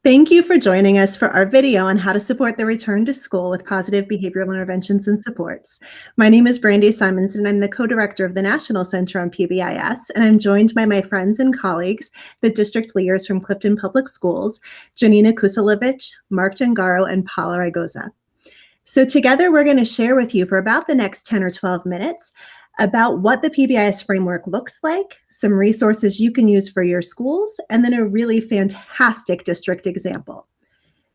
Thank you for joining us for our video on how to support the return to school with positive behavioral interventions and supports. My name is Brandy Simons, and I'm the co-director of the National Center on PBIS, and I'm joined by my friends and colleagues, the district leaders from Clifton Public Schools, Janina Kusalevich, Mark Jangaro, and Paula Ragoza. So together, we're going to share with you for about the next 10 or 12 minutes about what the PBIS framework looks like, some resources you can use for your schools, and then a really fantastic district example.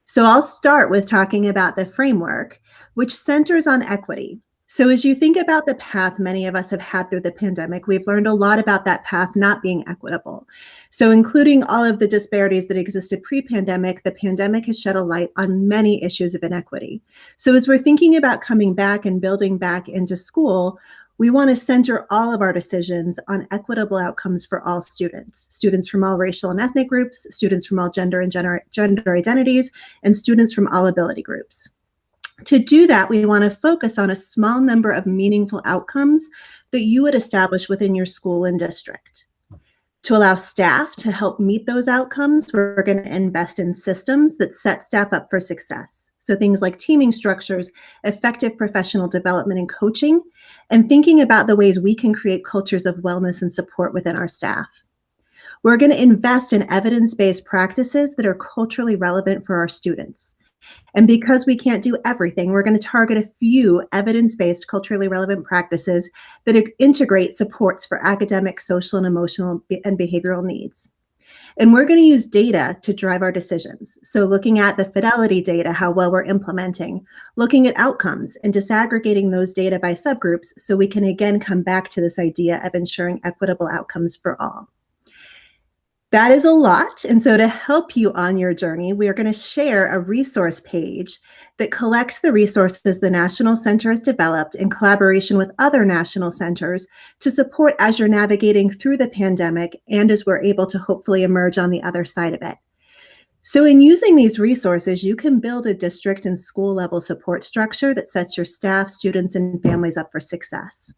So I'll start with talking about the framework, which centers on equity. So as you think about the path many of us have had through the pandemic, we've learned a lot about that path not being equitable. So including all of the disparities that existed pre-pandemic, the pandemic has shed a light on many issues of inequity. So as we're thinking about coming back and building back into school, we want to center all of our decisions on equitable outcomes for all students, students from all racial and ethnic groups, students from all gender and gender identities, and students from all ability groups. To do that, we want to focus on a small number of meaningful outcomes that you would establish within your school and district. To allow staff to help meet those outcomes, we're going to invest in systems that set staff up for success. So things like teaming structures, effective professional development and coaching, and thinking about the ways we can create cultures of wellness and support within our staff. We're going to invest in evidence-based practices that are culturally relevant for our students. And because we can't do everything, we're going to target a few evidence-based, culturally relevant practices that integrate supports for academic, social, and emotional and behavioral needs. And we're going to use data to drive our decisions. So looking at the fidelity data, how well we're implementing, looking at outcomes and disaggregating those data by subgroups so we can again come back to this idea of ensuring equitable outcomes for all. That is a lot. And so to help you on your journey, we are going to share a resource page that collects the resources the National Center has developed in collaboration with other national centers to support as you're navigating through the pandemic and as we're able to hopefully emerge on the other side of it. So in using these resources, you can build a district and school level support structure that sets your staff, students, and families up for success.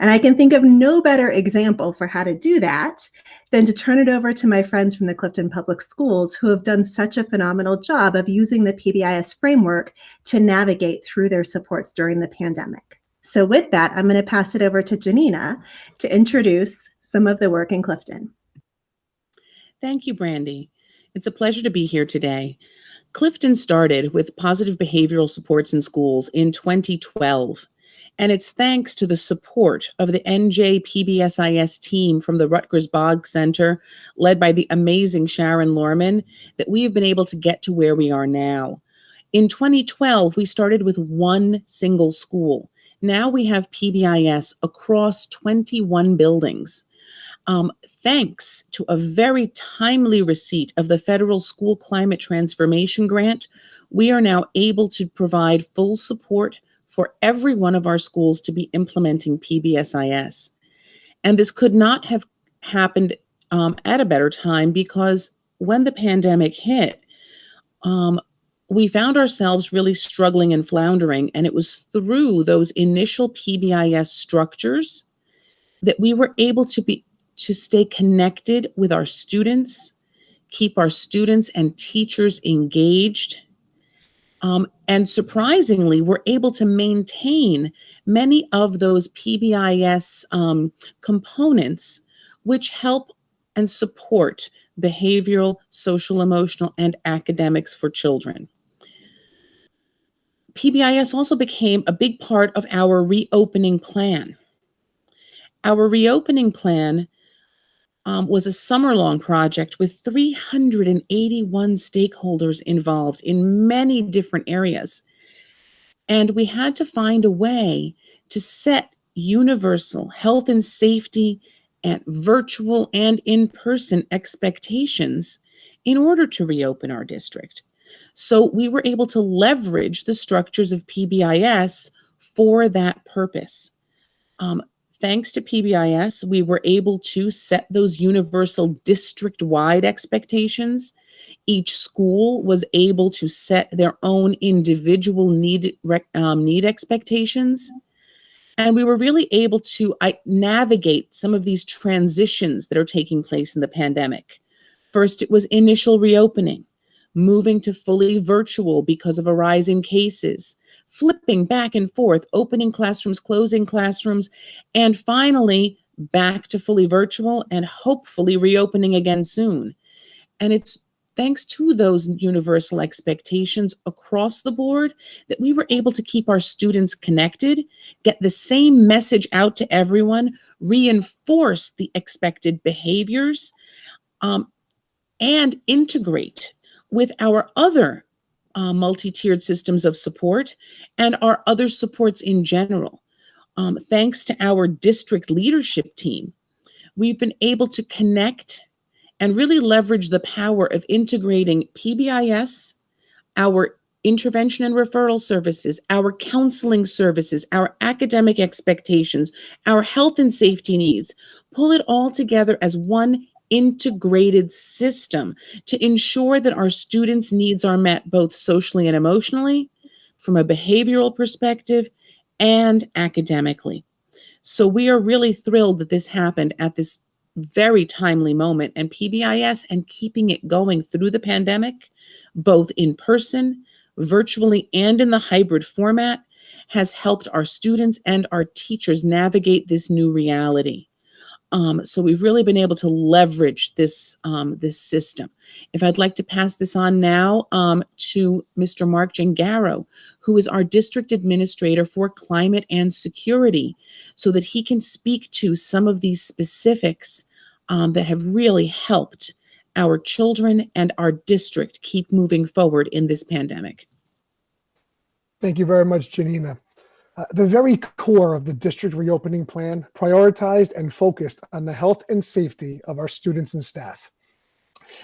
And I can think of no better example for how to do that than to turn it over to my friends from the Clifton Public Schools who have done such a phenomenal job of using the PBIS framework to navigate through their supports during the pandemic. So with that, I'm going to pass it over to Janina to introduce some of the work in Clifton. Thank you, Brandy. It's a pleasure to be here today. Clifton started with positive behavioral supports in schools in 2012. And it's thanks to the support of the NJ PBSIS team from the Rutgers Boggs Center, led by the amazing Sharon Lorman, that we have been able to get to where we are now. In 2012, we started with one single school. Now we have PBIS across 21 buildings. Thanks to a very timely receipt of the Federal School Climate Transformation Grant, we are now able to provide full support for every one of our schools to be implementing PBSIS. And this could not have happened at a better time because when the pandemic hit, we found ourselves really struggling and floundering. And it was through those initial PBIS structures that we were able to stay connected with our students, keep our students and teachers engaged, and surprisingly, we're able to maintain many of those PBIS components, which help and support behavioral, social, emotional, and academics for children. PBIS also became a big part of our reopening plan. Our reopening plan was a summer-long project with 381 stakeholders involved in many different areas. And we had to find a way to set universal health and safety and virtual and in-person expectations in order to reopen our district. So we were able to leverage the structures of PBIS for that purpose. Thanks to PBIS, we were able to set those universal district-wide expectations. Each school was able to set their own individual need expectations. And we were really able to navigate some of these transitions that are taking place in the pandemic. First, it was initial reopening. moving to fully virtual because of a rise in cases, flipping back and forth, opening classrooms, closing classrooms, and finally back to fully virtual and hopefully reopening again soon. And it's thanks to those universal expectations across the board that we were able to keep our students connected, get the same message out to everyone, reinforce the expected behaviors, and integrate with our other multi-tiered systems of support and our other supports in general. Thanks to our district leadership team, we've been able to connect and really leverage the power of integrating PBIS, our intervention and referral services, our counseling services, our academic expectations, our health and safety needs, pull it all together as one integrated system to ensure that our students' needs are met both socially and emotionally, from a behavioral perspective, and academically. So we are really thrilled that this happened at this very timely moment, and PBIS and keeping it going through the pandemic, both in person, virtually, and in the hybrid format, has helped our students and our teachers navigate this new reality. So we've really been able to leverage this system. If I'd like to pass this on now to Mr. Mark Gengaro, who is our district administrator for climate and security, so that he can speak to some of these specifics that have really helped our children and our district keep moving forward in this pandemic. Thank you very much, Janina. The very core of the district reopening plan prioritized and focused on the health and safety of our students and staff.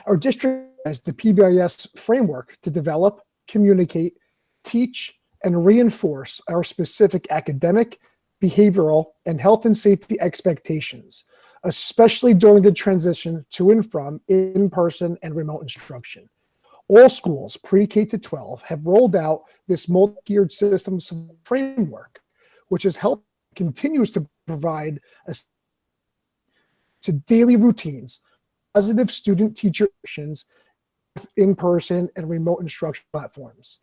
Our district has the PBIS framework to develop, communicate, teach, and reinforce our specific academic, behavioral, and health and safety expectations, especially during the transition to and from in-person and remote instruction. All schools, pre-K to 12, have rolled out this multi-tiered systems framework, which has helped, continues to provide to daily routines, positive student-teacher relations, in-person and remote instruction platforms.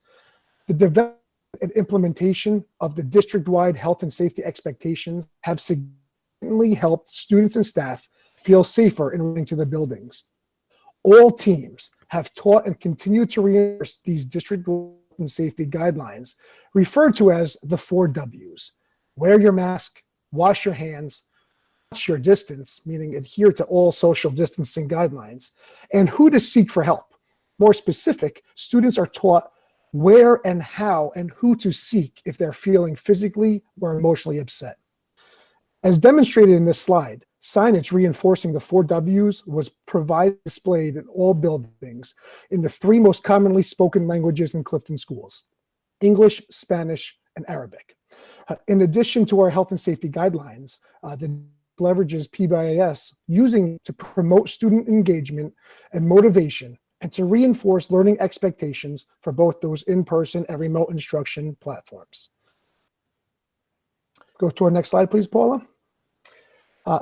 The development and implementation of the district-wide health and safety expectations have significantly helped students and staff feel safer in returning to the buildings. All teams have taught and continue to reinforce these district health and safety guidelines, referred to as the 4 Ws. Wear your mask, wash your hands, watch your distance, meaning adhere to all social distancing guidelines, and who to seek for help. More specific, students are taught where and how and who to seek if they're feeling physically or emotionally upset. As demonstrated in this slide, signage reinforcing the 4 Ws was displayed in all buildings in the 3 most commonly spoken languages in Clifton schools: English, Spanish, and Arabic. In addition to our health and safety guidelines, the leverages PBIS using to promote student engagement and motivation and to reinforce learning expectations for both those in-person and remote instruction platforms. Go to our next slide, please, Paula.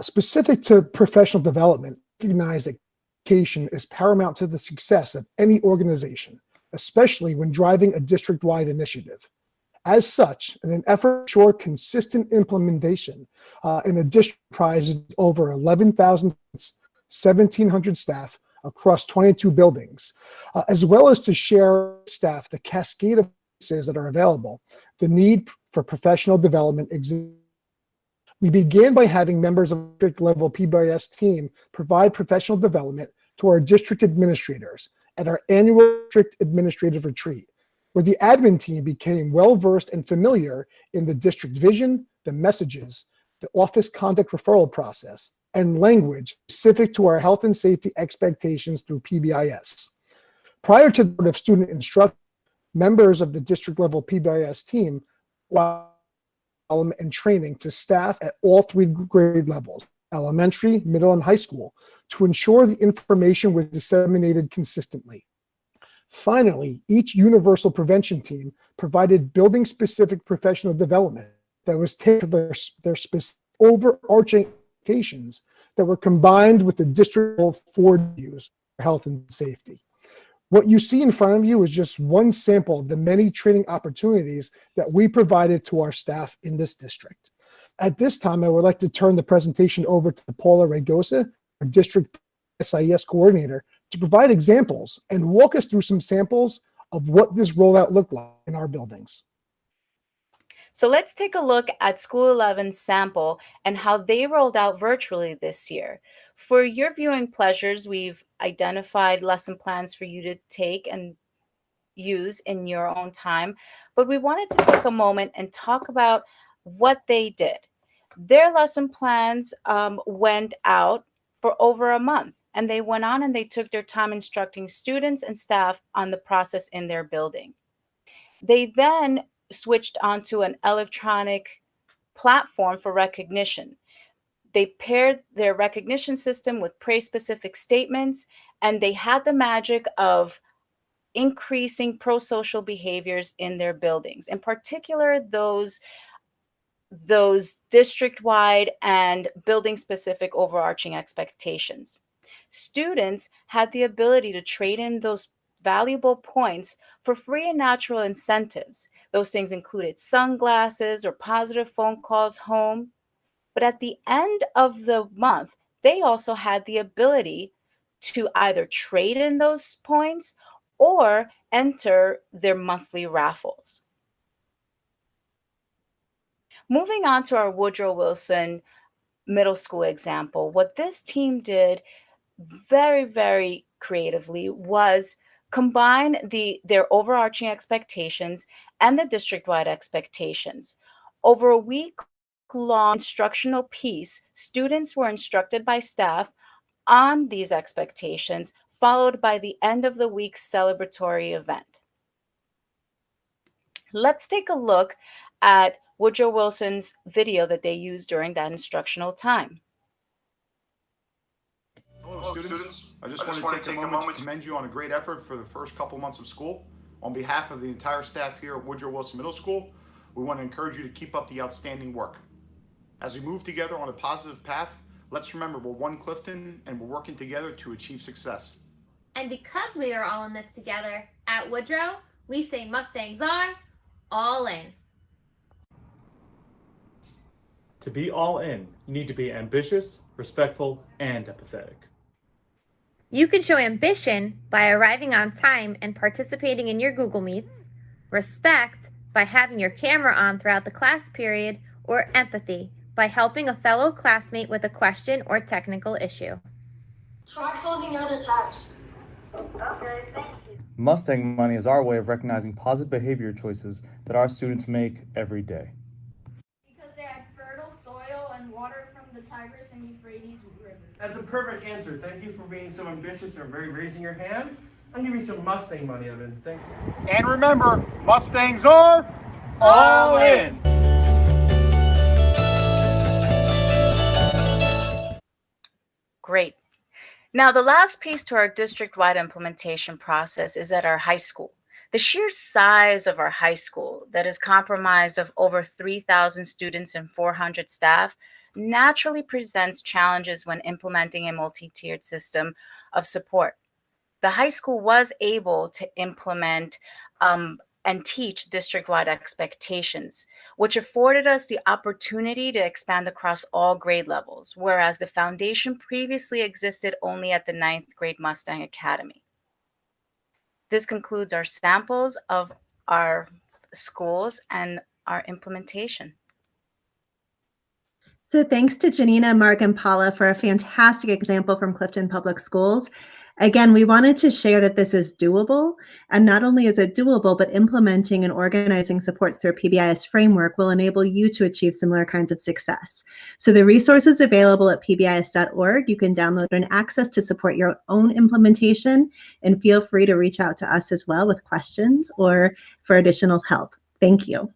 Specific to professional development, recognize that education is paramount to the success of any organization, especially when driving a district-wide initiative. As such, in an effort to ensure consistent implementation in a district comprises over 11,000, 1,700 staff across 22 buildings, as well as to share staff the cascade of services that are available, the need for professional development exists. We began by having members of the district level PBIS team provide professional development to our district administrators at our annual district administrative retreat, where the admin team became well-versed and familiar in the district vision, the messages, the office conduct referral process, and language specific to our health and safety expectations through PBIS. Prior to the student instruction, members of the district level PBIS team and training to staff at all 3 grade levels, elementary, middle, and high school, to ensure the information was disseminated consistently. Finally, each universal prevention team provided building-specific professional development that was tailored to their specific overarching expectations that were combined with the district 4 Ws for health and safety. What you see in front of you is just one sample of the many training opportunities that we provided to our staff in this district. At this time, I would like to turn the presentation over to Paula Regosa, our District SIS Coordinator, to provide examples and walk us through some samples of what this rollout looked like in our buildings. So let's take a look at School 11's sample and how they rolled out virtually this year. For your viewing pleasures, we've identified lesson plans for you to take and use in your own time, but we wanted to take a moment and talk about what they did. Their lesson plans went out for over a month, and they went on and they took their time instructing students and staff on the process in their building. They then switched onto an electronic platform for recognition. They paired their recognition system with praise-specific statements, and they had the magic of increasing pro-social behaviors in their buildings, in particular those district-wide and building-specific overarching expectations. Students had the ability to trade in those valuable points for free and natural incentives. Those things included sunglasses or positive phone calls home. But at the end of the month, they also had the ability to either trade in those points or enter their monthly raffles. Moving on to our Woodrow Wilson Middle School example, what this team did very, very creatively was combine their overarching expectations and the district-wide expectations. Over a week-long instructional piece, students were instructed by staff on these expectations, followed by the end of the week's celebratory event. Let's take a look at Woodrow Wilson's video that they used during that instructional time. Hello, students. I just want to take a moment to commend you on a great effort for the first couple months of school. On behalf of the entire staff here at Woodrow Wilson Middle School, we want to encourage you to keep up the outstanding work. As we move together on a positive path, let's remember we're one Clifton and we're working together to achieve success. And because we are all in this together, at Woodrow, we say Mustangs are all in. To be all in, you need to be ambitious, respectful, and empathetic. You can show ambition by arriving on time and participating in your Google Meets, respect by having your camera on throughout the class period, or empathy by helping a fellow classmate with a question or technical issue. Try closing your other tabs. Okay, thank you. Mustang Money is our way of recognizing positive behavior choices that our students make every day. Because they have fertile soil and water from the Tigris and Euphrates rivers. That's a perfect answer. Thank you for being so ambitious and raising your hand. I'll give you some Mustang money, Evan. Thank you. And remember, Mustangs are all in. Great. Now, the last piece to our district-wide implementation process is at our high school. The sheer size of our high school, that is comprised of over 3,000 students and 400 staff, naturally presents challenges when implementing a multi-tiered system of support. The high school was able to implement and teach district-wide expectations, which afforded us the opportunity to expand across all grade levels, whereas the foundation previously existed only at the 9th grade Mustang Academy. This concludes our samples of our schools and our implementation. So thanks to Janina, Mark, and Paula for a fantastic example from Clifton Public Schools. Again, we wanted to share that this is doable, and not only is it doable, but implementing and organizing supports through a PBIS framework will enable you to achieve similar kinds of success. So the resources available at pbis.org, you can download and access to support your own implementation, and feel free to reach out to us as well with questions or for additional help. Thank you.